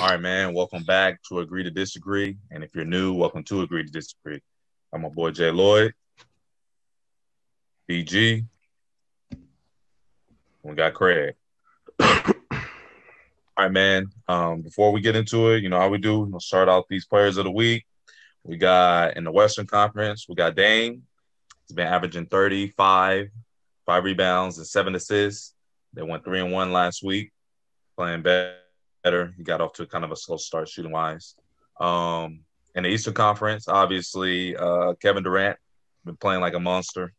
All right, man. Welcome back to Agree to Disagree. And if you're new, welcome to Agree to Disagree. I'm my boy Jay Lloyd, BG. We got Craig. All right, man. Before we get into it, you know how we do. We'll start out these players of the week. We got in the Western Conference, we got Dame. He's been averaging 35, 5 rebounds, and 7 assists. They went 3-1 last week, playing better. He got off to kind of a slow start shooting wise. In the Eastern Conference, obviously, Kevin Durant been playing like a monster.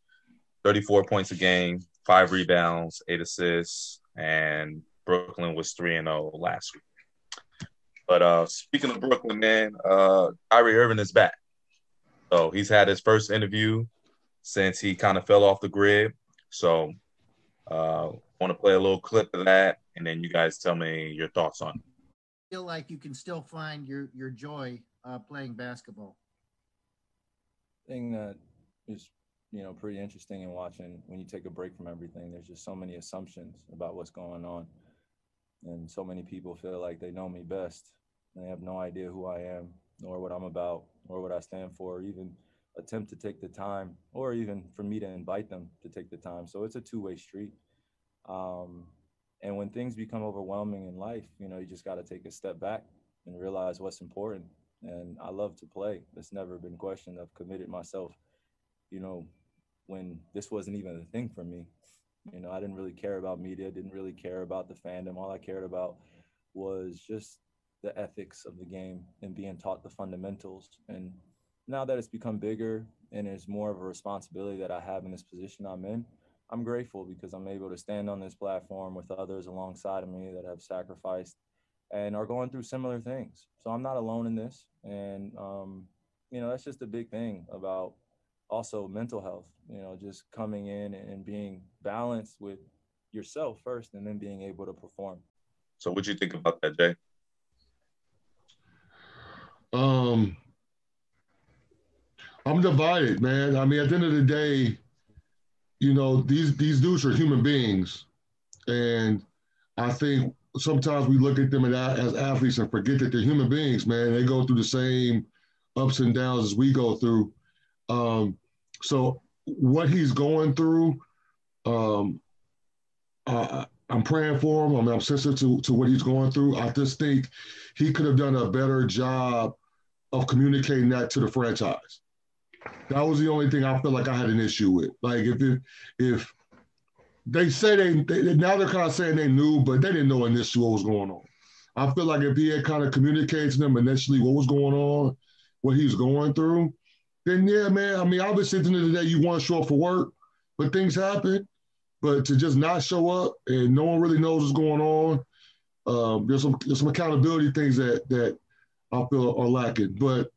34 points a game, 5 rebounds, 8 assists, and Brooklyn was 3-0 last week. But speaking of Brooklyn, man, Kyrie Irving is back. So he's had his first interview since he kind of fell off the grid. So I want to play a little clip of that, and then you guys tell me your thoughts on it. Feel like you can still find your joy playing basketball. Thing that is pretty interesting in watching when you take a break from everything. There's just so many assumptions about what's going on, and so many people feel like they know me best. They have no idea who I am, nor what I'm about, or what I stand for, or even attempt to take the time, or even for me to invite them to take the time. So it's a two-way street. And when things become overwhelming in life, you just got to take a step back and realize what's important. And I love to play. It's never been questioned. I've committed myself, when this wasn't even a thing for me. I didn't really care about media, didn't really care about the fandom. All I cared about was just the ethics of the game and being taught the fundamentals. And now that it's become bigger and it's more of a responsibility that I have in this position I'm in, I'm grateful because I'm able to stand on this platform with others alongside of me that have sacrificed and are going through similar things. So I'm not alone in this. And, that's just a big thing about also mental health, just coming in and being balanced with yourself first and then being able to perform. So what do you think about that, Jay? I'm divided, man. I mean, at the end of the day, these dudes are human beings. And I think sometimes we look at them as athletes and forget that they're human beings, man. They go through the same ups and downs as we go through. So what he's going through, I'm praying for him. I mean, I'm sensitive to what he's going through. I just think he could have done a better job of communicating that to the franchise. That was the only thing I feel like I had an issue with. Like if they say they now they're kind of saying they knew, but they didn't know initially what was going on. I feel like if he had kind of communicated to them initially what was going on, what he was going through, then yeah, man. I mean, obviously at the end of the day, you want to show up for work, but things happen. But to just not show up and no one really knows what's going on, there's some accountability things that I feel are lacking. But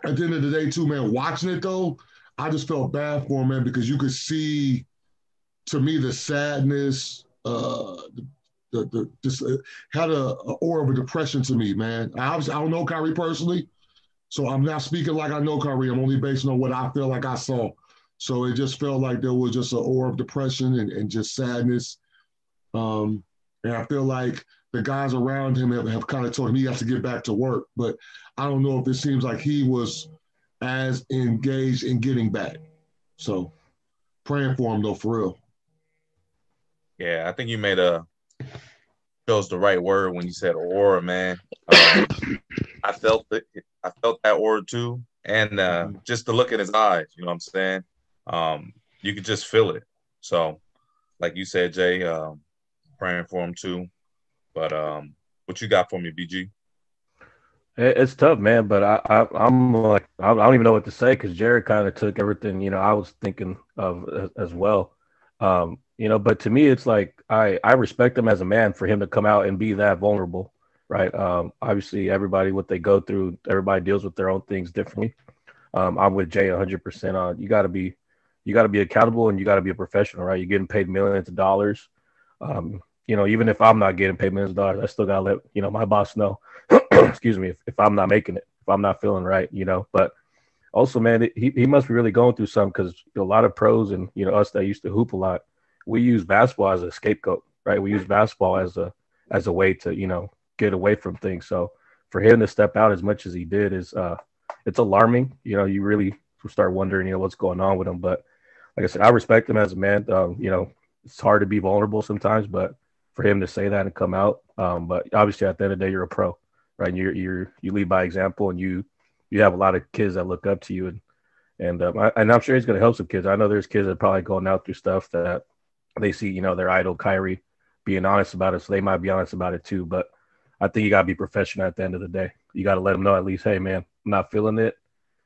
at the end of the day, too, man, watching it though, I just felt bad for him, man, because you could see, to me, the sadness, just had a aura of a depression to me, man. I don't know Kyrie personally, so I'm not speaking like I know Kyrie. I'm only basing on what I feel like I saw. So it just felt like there was just an aura of depression and just sadness. And I feel like the guys around him have kind of told him he has to get back to work. But I don't know if it seems like he was as engaged in getting back. So praying for him, though, for real. Yeah, I think you chose the right word when you said aura, man. I felt it. I felt that aura too. And just to look in his eyes, you know what I'm saying? You could just feel it. So, like you said, Jay, praying for him too. But what you got for me, BG? It's tough, man. But I'm like, I don't even know what to say because Jared kind of took everything, I was thinking of as well. But to me, it's like I respect him as a man for him to come out and be that vulnerable, right? Obviously, everybody, what they go through, everybody deals with their own things differently. I'm with Jay 100% on you got to be accountable and you got to be a professional, right? You're getting paid millions of dollars. Even if I'm not getting paid millions of dollars, I still got to let, my boss know, excuse me, if I'm not making it, if I'm not feeling right, but also, man, he must be really going through something because a lot of pros and, us that used to hoop a lot, we use basketball as a scapegoat, right? We use basketball as a way to, get away from things. So for him to step out as much as he did is it's alarming. You know, you really start wondering, you know, what's going on with him. But like I said, I respect him as a man. You know, it's hard to be vulnerable sometimes, but for him to say that and come out, but obviously at the end of the day, you're a pro, right? And you lead by example, and you have a lot of kids that look up to you, and I'm sure he's going to help some kids. I know there's kids that are probably going out through stuff that they see, you know, their idol Kyrie being honest about it, so they might be honest about it too. But I think you got to be professional at the end of the day. You got to let them know at least, hey man, I'm not feeling it.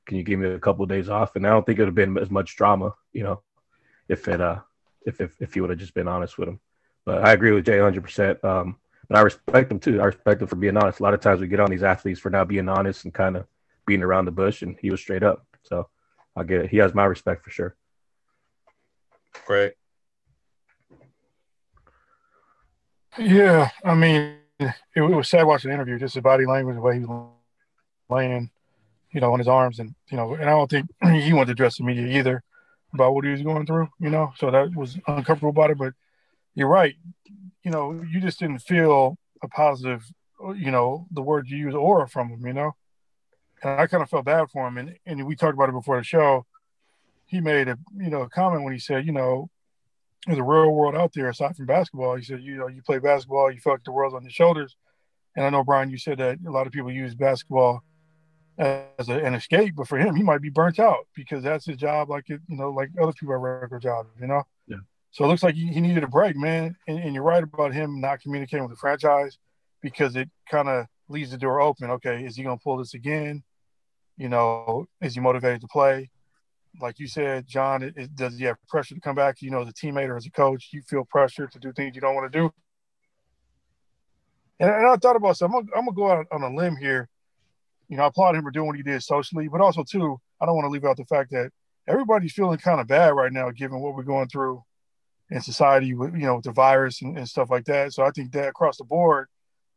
Can you give me a couple of days off? And I don't think it would have been as much drama, you know, if you would have just been honest with him. But I agree with Jay 100%. But I respect him too. I respect him for being honest. A lot of times we get on these athletes for not being honest and kind of being around the bush, and he was straight up. So I get it. He has my respect for sure. Great. Yeah, I mean, it was sad watching the interview. Just his body language, the way he was laying, you know, on his arms, and you know, and I don't think he wanted to address the media either about what he was going through, you know. So that was uncomfortable about it. But you're right. You know, you just didn't feel a positive, you know, the word you use, aura from him, you know. And I kind of felt bad for him. And we talked about it before the show. He made a comment when he said, you know, there's a real world out there aside from basketball. He said, you know, you play basketball, you feel like the world's on your shoulders. And I know, Brian, you said that a lot of people use basketball as an escape, but for him, he might be burnt out because that's his job, like other people have regular jobs, you know? Yeah. So it looks like he needed a break, man. And you're right about him not communicating with the franchise because it kind of leaves the door open. Okay, is he going to pull this again? You know, is he motivated to play? Like you said, John, does he have pressure to come back? You know, as a teammate or as a coach, you feel pressure to do things you don't want to do. And I thought about something. I'm going to go out on a limb here. You know, I applaud him for doing what he did socially, but also, too, I don't want to leave out the fact that everybody's feeling kind of bad right now, given what we're going through in society with, you know, with the virus and stuff like that. So I think that across the board,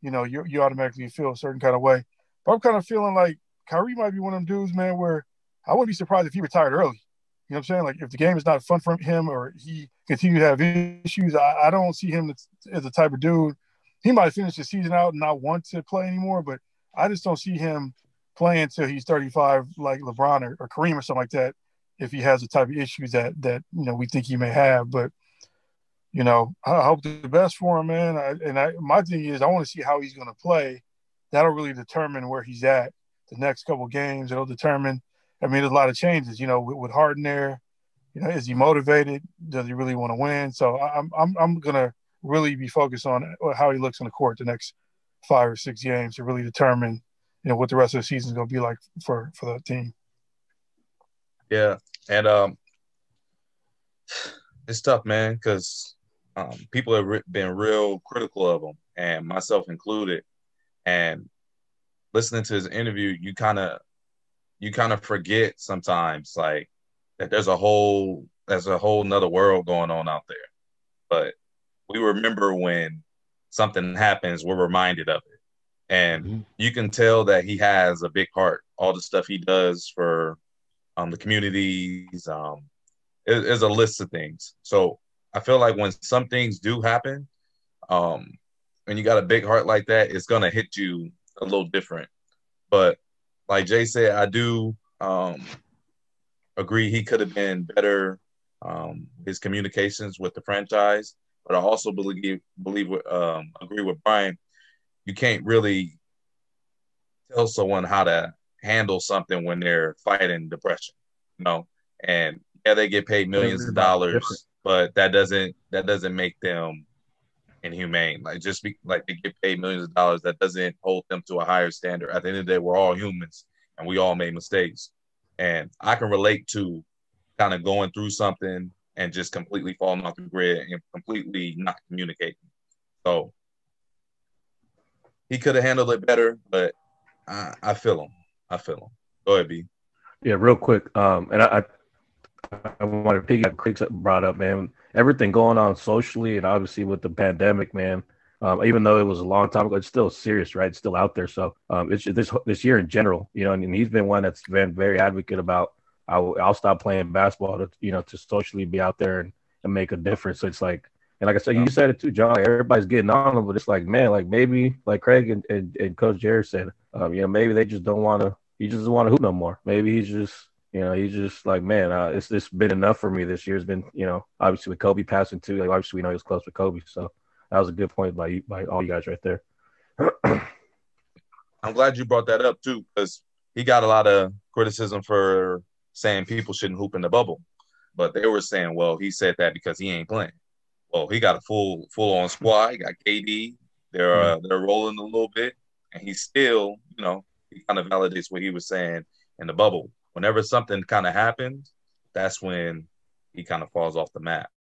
you know, you automatically feel a certain kind of way. But I'm kind of feeling like Kyrie might be one of them dudes, man, where I wouldn't be surprised if he retired early. You know what I'm saying? Like, if the game is not fun for him or he continues to have issues, I don't see him as the type of dude. He might finish the season out and not want to play anymore, but I just don't see him playing until he's 35 like LeBron or Kareem or something like that if he has the type of issues that you know, we think he may have. But, you know, I hope the best for him, man. My thing is I want to see how he's going to play. That'll really determine where he's at the next couple of games. It'll determine – I mean, there's a lot of changes, you know, with Harden there. You know, is he motivated? Does he really want to win? So I'm going to really be focused on how he looks on the court the next 5 or 6 games to really determine, you know, what the rest of the season is going to be like for the team. Yeah, and it's tough, man, because people have been real critical of him, and myself included. And listening to his interview, you kind of forget sometimes, like, that there's a whole nother world going on out there. But we remember when something happens, we're reminded of it. And you can tell that he has a big heart. All the stuff he does for the communities, is a list of things. So I feel like when some things do happen, when you got a big heart like that, it's going to hit you a little different. But like Jay said, I do agree he could have been better, his communications with the franchise. But I also agree with Brian. You can't really tell someone how to handle something when they're fighting depression, you know. And yeah, they get paid millions of dollars, but that doesn't make them inhumane. Like, just like they get paid millions of dollars, that doesn't hold them to a higher standard. At the end of the day, we're all humans and we all make mistakes. And I can relate to kind of going through something and just completely falling off the grid and completely not communicating. So he could have handled it better, but I feel him. Go ahead, B. Yeah, real quick. And I want to piggyback Craig's brought up, man. Everything going on socially and obviously with the pandemic, man. Even though it was a long time ago, it's still serious, right? It's still out there. So it's this year in general, you know, and he's been one that's been very advocate about I'll stop playing basketball to socially be out there and make a difference. So it's like And like I said, you said it too, John. Everybody's getting on him, but it's like, man, like maybe, like Craig and Coach Jerry said, maybe they just don't want to. He just doesn't want to hoop no more. Maybe he's just, he's just like, man, it's been enough for me this year. It's been, obviously with Kobe passing too. Like obviously we know he was close with Kobe, so that was a good point by all you guys right there. I'm glad you brought that up too, because he got a lot of criticism for saying people shouldn't hoop in the bubble, but they were saying, well, he said that because he ain't playing. Well, he got a full on squad. He got KD. They're rolling a little bit, and he still, he kind of validates what he was saying in the bubble. Whenever something kind of happens, that's when he kind of falls off the map.